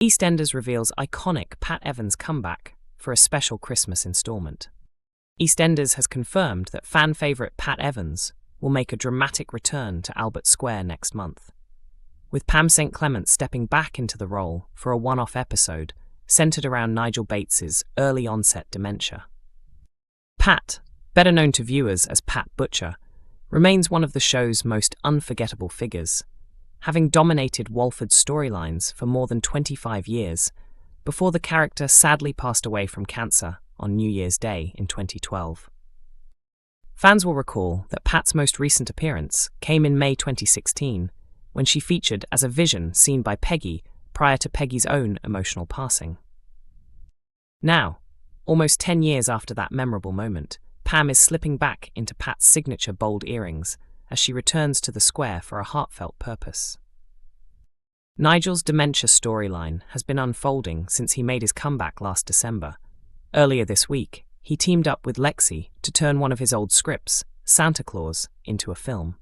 EastEnders reveals iconic Pat Evans' comeback for a special Christmas installment. EastEnders has confirmed that fan favourite Pat Evans will make a dramatic return to Albert Square next month, with Pam St Clement stepping back into the role for a one-off episode centred around Nigel Bates' early-onset dementia. Pat, better known to viewers as Pat Butcher, remains one of the show's most unforgettable figures, having dominated Walford's storylines for more than 25 years before the character sadly passed away from cancer on New Year's Day in 2012. Fans will recall that Pat's most recent appearance came in May 2016, when she featured as a vision seen by Peggy prior to Peggy's own emotional passing. Now, almost 10 years after that memorable moment, Pam is slipping back into Pat's signature bold earrings as she returns to the square for a heartfelt purpose. Nigel's dementia storyline has been unfolding since he made his comeback last December. Earlier this week, he teamed up with Lexi to turn one of his old scripts, Santa Claus, into a film.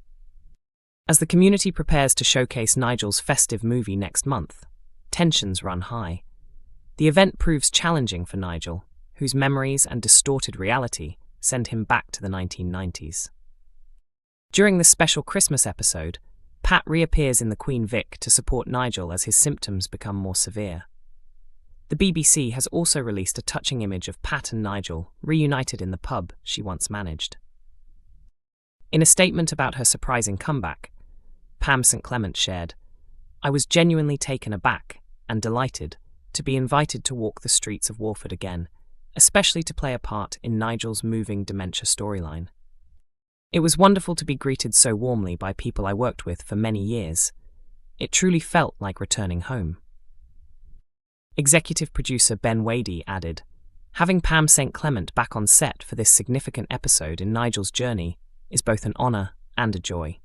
As the community prepares to showcase Nigel's festive movie next month, tensions run high. The event proves challenging for Nigel, whose memories and distorted reality send him back to the 1990s. During this special Christmas episode, Pat reappears in the Queen Vic to support Nigel as his symptoms become more severe. The BBC has also released a touching image of Pat and Nigel reunited in the pub she once managed. In a statement about her surprising comeback, Pam St Clement shared, "I was genuinely taken aback and delighted to be invited to walk the streets of Walford again, especially to play a part in Nigel's moving dementia storyline. It was wonderful to be greeted so warmly by people I worked with for many years. It truly felt like returning home." Executive producer Ben Wadey added, "Having Pam St Clement back on set for this significant episode in Nigel's journey is both an honour and a joy."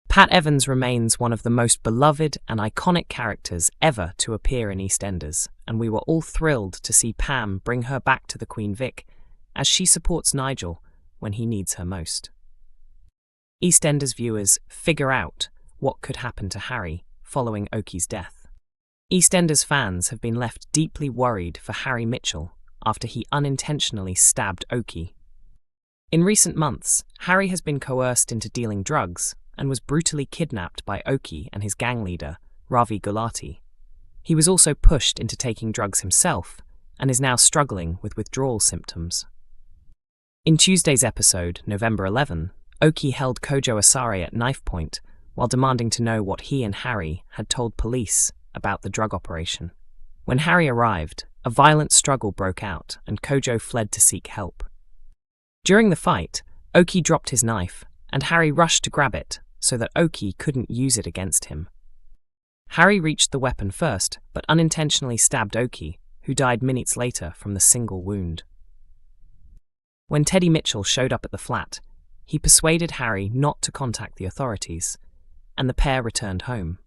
Pat Evans remains one of the most beloved and iconic characters ever to appear in EastEnders, and we were all thrilled to see Pam bring her back to the Queen Vic as she supports Nigel when he needs her most. EastEnders viewers figure out what could happen to Harry following Oakie's death. EastEnders fans have been left deeply worried for Harry Mitchell after he unintentionally stabbed Oakie. In recent months, Harry has been coerced into dealing drugs and was brutally kidnapped by Oakie and his gang leader, Ravi Gulati. He was also pushed into taking drugs himself and is now struggling with withdrawal symptoms. In Tuesday's episode, November 11, Oakie held Kojo Asare at knife point while demanding to know what he and Harry had told police about the drug operation. When Harry arrived, a violent struggle broke out and Kojo fled to seek help. During the fight, Oakie dropped his knife and Harry rushed to grab it so that Oakie couldn't use it against him. Harry reached the weapon first but unintentionally stabbed Oakie, who died minutes later from the single wound. When Teddy Mitchell showed up at the flat, he persuaded Harry not to contact the authorities, and the pair returned home.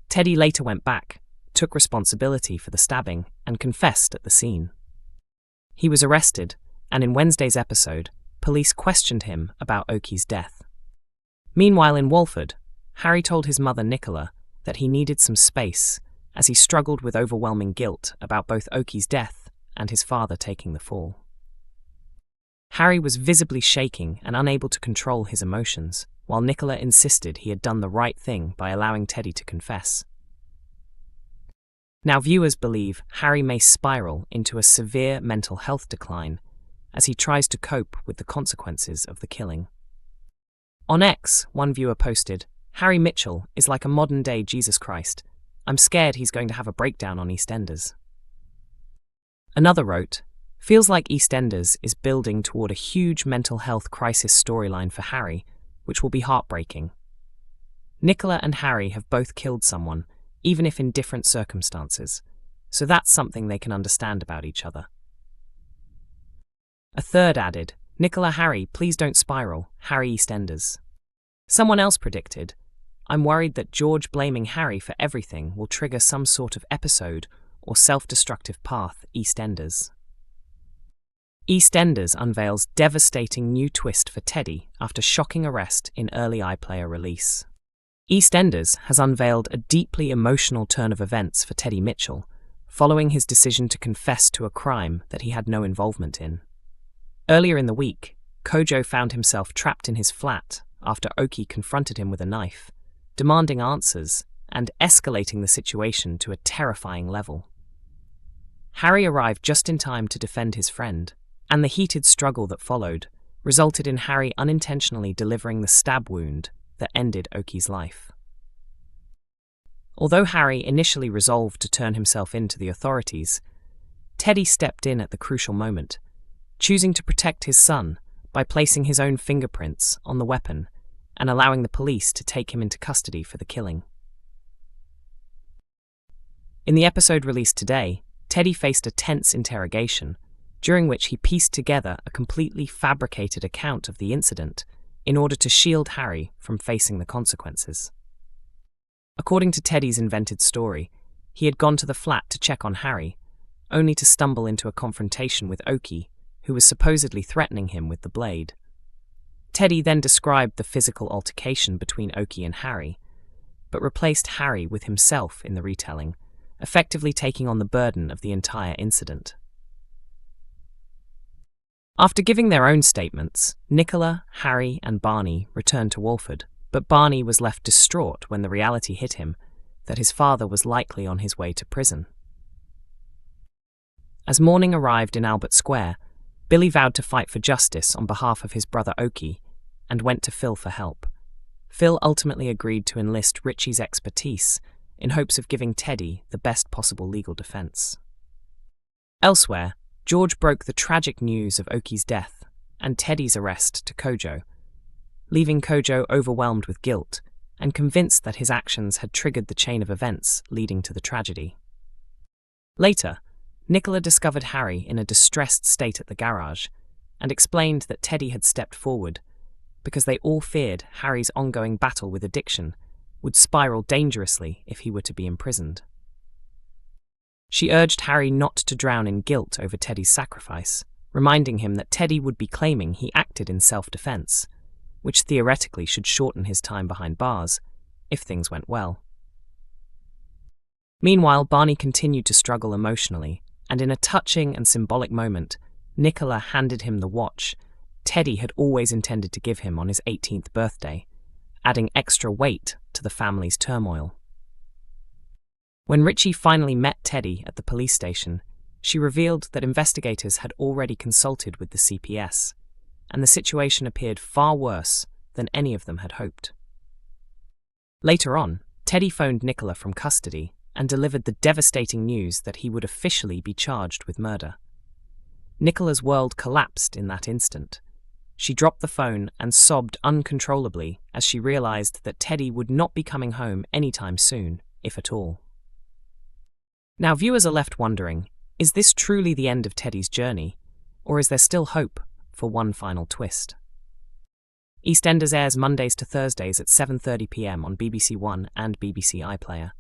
Teddy later went back, took responsibility for the stabbing, and confessed at the scene. He was arrested, and in Wednesday's episode, police questioned him about Oakie's death. Meanwhile in Walford, Harry told his mother Nicola that he needed some space as he struggled with overwhelming guilt about both Oakie's death and his father taking the fall. Harry was visibly shaking and unable to control his emotions, while Nicola insisted he had done the right thing by allowing Teddy to confess. Now viewers believe Harry may spiral into a severe mental health decline as he tries to cope with the consequences of the killing. On X, one viewer posted, "Harry Mitchell is like a modern-day Jesus Christ. I'm scared he's going to have a breakdown on EastEnders." Another wrote, "Feels like EastEnders is building toward a huge mental health crisis storyline for Harry, which will be heartbreaking. Nicola and Harry have both killed someone, even if in different circumstances, so that's something they can understand about each other." A third added, "Nicola, Harry, please don't spiral, Harry EastEnders." Someone else predicted, "I'm worried that George blaming Harry for everything will trigger some sort of episode or self-destructive path EastEnders." EastEnders unveils devastating new twist for Teddy after shocking arrest in early iPlayer release. EastEnders has unveiled a deeply emotional turn of events for Teddy Mitchell, following his decision to confess to a crime that he had no involvement in. Earlier in the week, Kojo found himself trapped in his flat after Oki confronted him with a knife, demanding answers and escalating the situation to a terrifying level. Harry arrived just in time to defend his friend, and the heated struggle that followed resulted in Harry unintentionally delivering the stab wound that ended Oki's life. Although Harry initially resolved to turn himself in to the authorities, Teddy stepped in at the crucial moment, choosing to protect his son by placing his own fingerprints on the weapon and allowing the police to take him into custody for the killing. In the episode released today, Teddy faced a tense interrogation, during which he pieced together a completely fabricated account of the incident in order to shield Harry from facing the consequences. According to Teddy's invented story, he had gone to the flat to check on Harry, only to stumble into a confrontation with Oki, who was supposedly threatening him with the blade. Teddy then described the physical altercation between Oki and Harry, but replaced Harry with himself in the retelling, effectively taking on the burden of the entire incident. After giving their own statements, Nicola, Harry, and Barney returned to Walford, but Barney was left distraught when the reality hit him that his father was likely on his way to prison. As morning arrived in Albert Square, Billy vowed to fight for justice on behalf of his brother Oki and went to Phil for help. Phil ultimately agreed to enlist Richie's expertise in hopes of giving Teddy the best possible legal defense. Elsewhere, George broke the tragic news of Oki's death and Teddy's arrest to Kojo, leaving Kojo overwhelmed with guilt and convinced that his actions had triggered the chain of events leading to the tragedy. Later, Nicola discovered Harry in a distressed state at the garage and explained that Teddy had stepped forward because they all feared Harry's ongoing battle with addiction would spiral dangerously if he were to be imprisoned. She urged Harry not to drown in guilt over Teddy's sacrifice, reminding him that Teddy would be claiming he acted in self-defense, which theoretically should shorten his time behind bars, if things went well. Meanwhile, Barney continued to struggle emotionally, and in a touching and symbolic moment, Nicola handed him the watch Teddy had always intended to give him on his 18th birthday, adding extra weight to the family's turmoil. When Richie finally met Teddy at the police station, she revealed that investigators had already consulted with the CPS, and the situation appeared far worse than any of them had hoped. Later on, Teddy phoned Nicola from custody and delivered the devastating news that he would officially be charged with murder. Nicola's world collapsed in that instant. She dropped the phone and sobbed uncontrollably as she realized that Teddy would not be coming home anytime soon, if at all. Now viewers are left wondering, is this truly the end of Teddy's journey, or is there still hope for one final twist? EastEnders airs Mondays to Thursdays at 7:30 p.m. on BBC One and BBC iPlayer.